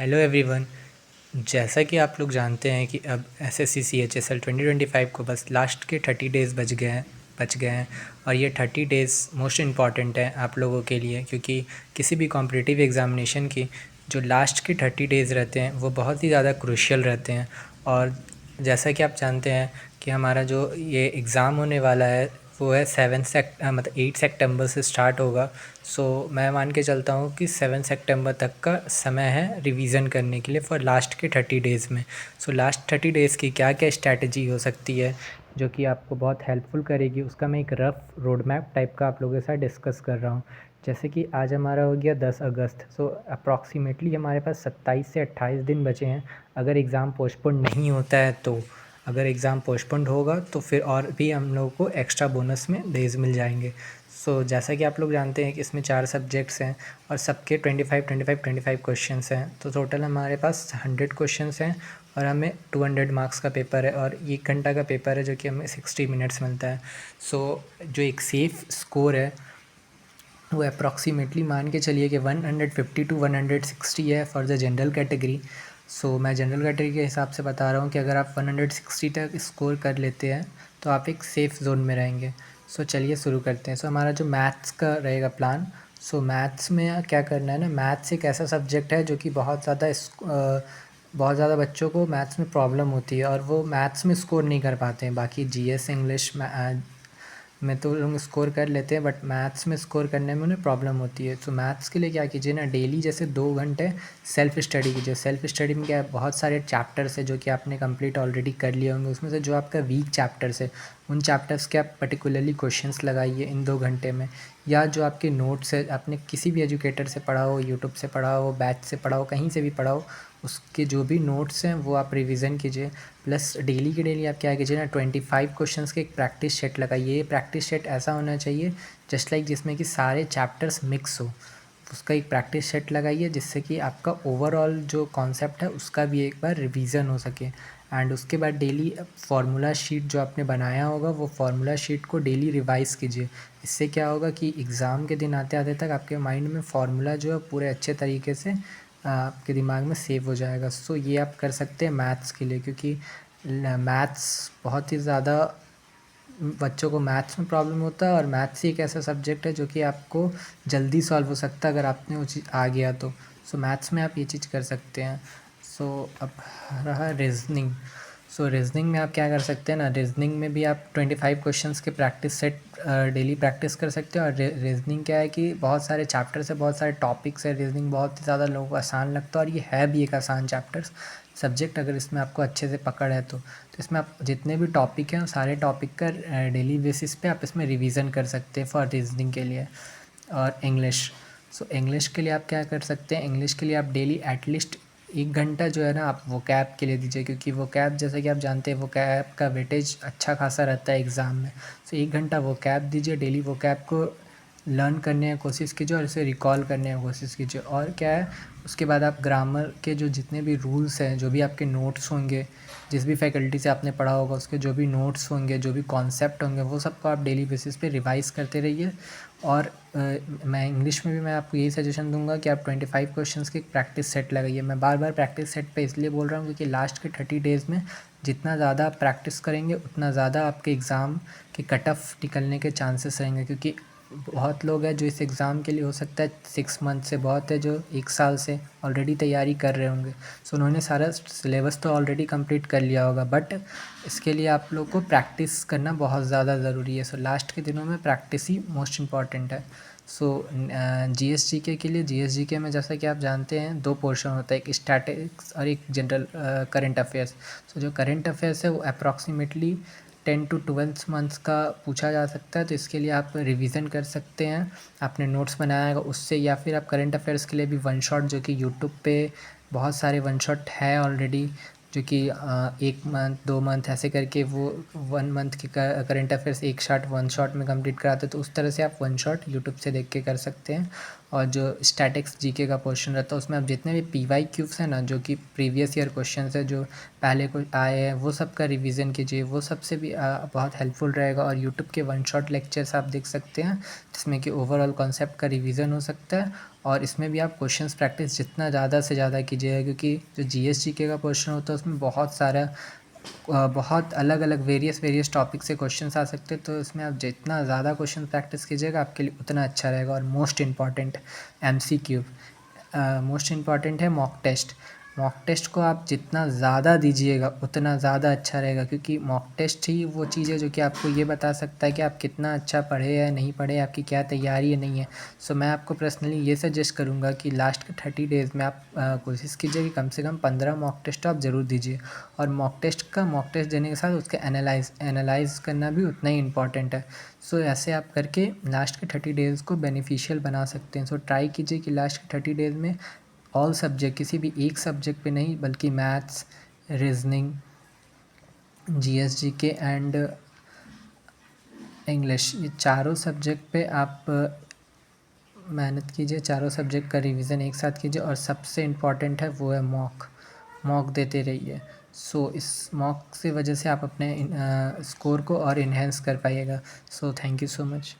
Hello everyone. जैसा कि आप लोग जानते हैं कि अब एसएससी सीएचएसएल 2025 को बस लास्ट के 30 डेज़ बच गए हैं और ये 30 डेज़ मोस्ट इम्पॉर्टेंट है आप लोगों के लिए, क्योंकि किसी भी कॉम्पिटिटिव एग्ज़ामिनेशन की जो लास्ट के 30 डेज़ रहते हैं वो बहुत ही ज़्यादा क्रूशियल रहते हैं। और जैसा कि आप जानते हैं कि हमारा जो ये एग्ज़ाम होने वाला है वो है 8 सितंबर से स्टार्ट होगा। सो मैं मान के चलता हूँ कि 7 सितंबर तक का समय है रिवीजन करने के लिए फॉर लास्ट के 30 डेज़ में। सो लास्ट 30 डेज़ की क्या क्या स्ट्रैटेजी हो सकती है जो कि आपको बहुत हेल्पफुल करेगी, उसका मैं एक रफ़ रोड मैप टाइप का आप लोगों के साथ डिस्कस कर रहा हूँ। जैसे कि आज हमारा हो गया 10 अगस्त। सो अप्रॉक्सीमेटली हमारे पास 27 से 28 दिन बचे हैं। अगर एग्ज़ाम पोस्टपोन नहीं होता है तो अगर एग्ज़ाम पोस्टपोन्ड होगा तो फिर और भी हम लोगों को एक्स्ट्रा बोनस में डेज़ मिल जाएंगे। सो जैसा कि आप लोग जानते हैं कि इसमें 4 सब्जेक्ट्स हैं और सबके 25 क्वेश्चंस हैं। तो टोटल हमारे पास 100 क्वेश्चंस हैं और हमें 200 मार्क्स का पेपर है और 1 घंटा का पेपर है जो कि हमें 60 मिनट्स मिलता है। सो जो एक सेफ़ स्कोर है वो अप्रॉक्सीमेटली मान के चलिए कि 150 टू 160 है फॉर द जनरल कैटेगरी। सो मैं जनरल कैटेगरी के हिसाब से बता रहा हूँ कि अगर आप 160 तक स्कोर कर लेते हैं तो आप एक सेफ़ जोन में रहेंगे। सो चलिए शुरू करते हैं। सो हमारा जो मैथ्स का रहेगा प्लान। सो मैथ्स में क्या करना है ना, मैथ्स एक ऐसा सब्जेक्ट है जो कि बहुत ज़्यादा बच्चों को मैथ्स में प्रॉब्लम होती है और वो मैथ्स में स्कोर नहीं कर पाते हैं। बाकी जीएस इंग्लिश में तो लोग स्कोर कर लेते हैं, बट मैथ्स में स्कोर करने में उन्हें प्रॉब्लम होती है। तो मैथ्स के लिए क्या कीजिए ना, डेली जैसे 2 घंटे सेल्फ स्टडी कीजिए। सेल्फ स्टडी में क्या है, बहुत सारे चैप्टर्स है जो कि आपने कंप्लीट ऑलरेडी कर लिए होंगे। उसमें से जो आपका वीक चैप्टर्स है उन चैप्टर्स के आप पर्टिकुलरली क्वेश्चंस लगाइए इन 2 घंटे में। या जो आपके नोट्स है, आपने किसी भी एजुकेटर से पढ़ा हो, यूट्यूब से पढ़ा हो, बैच से पढ़ा हो, कहीं से भी पढ़ा हो, उसके जो भी नोट्स हैं वो आप रिवीजन कीजिए। प्लस डेली के डेली आप क्या कीजिए ना, 25 क्वेश्चंस के एक प्रैक्टिस सेट लगाइए। ये प्रैक्टिस सेट ऐसा होना चाहिए जस्ट लाइक जिसमें कि सारे चैप्टर्स मिक्स हो। उसका एक प्रैक्टिस सेट लगाइए जिससे कि आपका ओवरऑल जो कॉन्सेप्ट है उसका भी एक बार रिवीजन हो सके। एंड उसके बाद डेली फार्मूला शीट जो आपने बनाया होगा वो फार्मूला शीट को डेली रिवाइज़ कीजिए। इससे क्या होगा कि एग्ज़ाम के दिन आते आते तक आपके माइंड में फार्मूला जो है पूरे अच्छे तरीके से आपके दिमाग में सेव हो जाएगा। सो ये आप कर सकते हैं मैथ्स के लिए, क्योंकि मैथ्स बहुत ही ज़्यादा बच्चों को मैथ्स में प्रॉब्लम होता है और मैथ्स ही एक ऐसा सब्जेक्ट है जो कि आपको जल्दी सॉल्व हो सकता है अगर आपने वो चीज़ आ गया तो। सो मैथ्स में आप ये चीज़ कर सकते हैं। सो अब रहा रीज़निंग। सो रीज़निंग में आप क्या कर सकते हैं ना, रीज़निंग में भी आप 25 क्वेश्चंस के प्रैक्टिस सेट डेली प्रैक्टिस कर सकते हैं। और रीज़निंग क्या है कि बहुत सारे चैप्टर्स है, बहुत सारे टॉपिक्स है। रीज़निंग बहुत ही ज़्यादा लोगों को आसान लगता है और ये है भी एक आसान चैप्टर्स सब्जेक्ट अगर इसमें आपको अच्छे से पकड़ है तो इसमें आप जितने भी टॉपिक हैं सारे टॉपिक का डेली बेसिस पे आप इसमें रिवीजन कर सकते हैं फॉर रीजनिंग के लिए। और इंग्लिश। सो इंग्लिश के लिए आप क्या कर सकते हैं, इंग्लिश के लिए आप डेली एटलीस्ट 1 घंटा जो है ना आप वो कैब के लिए दीजिए, क्योंकि वो कैब जैसा कि आप जानते हैं वो कैब का वेटेज अच्छा खासा रहता है एग्ज़ाम में। सो 1 घंटा वो कैब दीजिए, डेली वो कैब को लर्न करने की कोशिश कीजिए और इसे रिकॉल करने की कोशिश कीजिए। और क्या है, उसके बाद आप ग्रामर के जो जितने भी रूल्स हैं, जो भी आपके नोट्स होंगे, जिस भी फैकल्टी से आपने पढ़ा होगा उसके जो भी नोट्स होंगे, जो भी कॉन्सेप्ट होंगे, वो सबको आप डेली बेसिस पे रिवाइज़ करते रहिए। और मैं इंग्लिश में भी मैं आपको यही सजेशन दूंगा कि आप 25 क्वेश्चंस की प्रैक्टिस सेट लगाइए। मैं बार बार प्रैक्टिस सेट पे इसलिए बोल रहा हूँ क्योंकि लास्ट के 30 डेज़ में जितना ज़्यादा आप प्रैक्टिस करेंगे उतना ज़्यादा आपके एग्ज़ाम के कट ऑफ निकलने के चांसेस रहेंगे। क्योंकि बहुत लोग हैं जो इस एग्ज़ाम के लिए हो सकता है 6 मंथ से, बहुत है जो 1 साल से ऑलरेडी तैयारी कर रहे होंगे। सो उन्होंने सारा सिलेबस तो ऑलरेडी कंप्लीट कर लिया होगा, बट इसके लिए आप लोग को प्रैक्टिस करना बहुत ज़्यादा ज़रूरी है। सो लास्ट के दिनों में प्रैक्टिस ही मोस्ट इम्पॉर्टेंट है। सो जीएस के लिए, जीएस में जैसा कि आप जानते हैं 2 पोर्शन होता है, एक स्टैटिक्स और एक जनरल करंट अफेयर्स। सो जो करंट अफेयर्स है वो अप्रॉक्सीमेटली 10 टू 12 मंथ्स का पूछा जा सकता है। तो इसके लिए आप रिवीजन कर सकते हैं, आपने नोट्स बनाया है उससे, या फिर आप करंट अफेयर्स के लिए भी वन शॉट, जो कि यूट्यूब पे बहुत सारे वन शॉट है ऑलरेडी, जो कि 1 मंथ 2 मंथ ऐसे करके वो 1 मंथ के करंट अफेयर्स एक शॉट 1 शॉट में कंप्लीट कराते हैं। तो उस तरह से आप वन शॉट यूट्यूब से देख के कर सकते हैं। और जो स्टैटिक्स जीके का पोर्शन रहता है उसमें आप जितने भी पीवाई क्यूब्स हैं ना, जो कि प्रीवियस ईयर क्वेश्चंस है जो पहले को आए हैं, वो सब का रिवीजन कीजिए, वो सबसे भी बहुत हेल्पफुल रहेगा। और यूट्यूब के वन शॉट लेक्चर्स आप देख सकते हैं जिसमें कि ओवरऑल कॉन्सेप्ट का रिवीजन हो सकता है। और इसमें भी आप क्वेश्चंस प्रैक्टिस जितना ज़्यादा से ज़्यादा कीजिएगा, क्योंकि जो जीएस जीके का पोर्शन होता है उसमें बहुत सारा बहुत अलग अलग वेरियस टॉपिक से क्वेश्चंस आ सकते हैं। तो इसमें आप जितना ज़्यादा क्वेश्चन प्रैक्टिस कीजिएगा आपके लिए उतना अच्छा रहेगा। और most important MCQ, most important है मॉक टेस्ट। मॉक टेस्ट को आप जितना ज़्यादा दीजिएगा उतना ज़्यादा अच्छा रहेगा, क्योंकि मॉक टेस्ट ही वो चीज़ है जो कि आपको ये बता सकता है कि आप कितना अच्छा पढ़े या नहीं पढ़े, आपकी क्या तैयारी है नहीं है। सो मैं आपको पर्सनली ये सजेस्ट करूँगा कि लास्ट के 30 डेज़ में आप कोशिश कीजिए कि कम से कम 15 मॉक टेस्ट आप ज़रूर दीजिए। और मॉक टेस्ट देने के साथ उसके एनालाइज़ करना भी उतना ही इम्पॉर्टेंट है। सो ऐसे आप करके लास्ट के 30 डेज़ को बेनिफिशियल बना सकते हैं। सो ट्राई कीजिए कि लास्ट के 30 डेज़ में ऑल सब्जेक्ट, किसी भी एक सब्जेक्ट पे नहीं बल्कि maths, reasoning, GS GK and English, ये चारों सब्जेक्ट पे आप मेहनत कीजिए। चारों सब्जेक्ट का रिवीजन एक साथ कीजिए। और सबसे इम्पॉर्टेंट है वो है मॉक देते रहिए। सो इस मॉक से वजह से आप अपने स्कोर को और इन्हेंस कर पाइएगा। So thank you so much.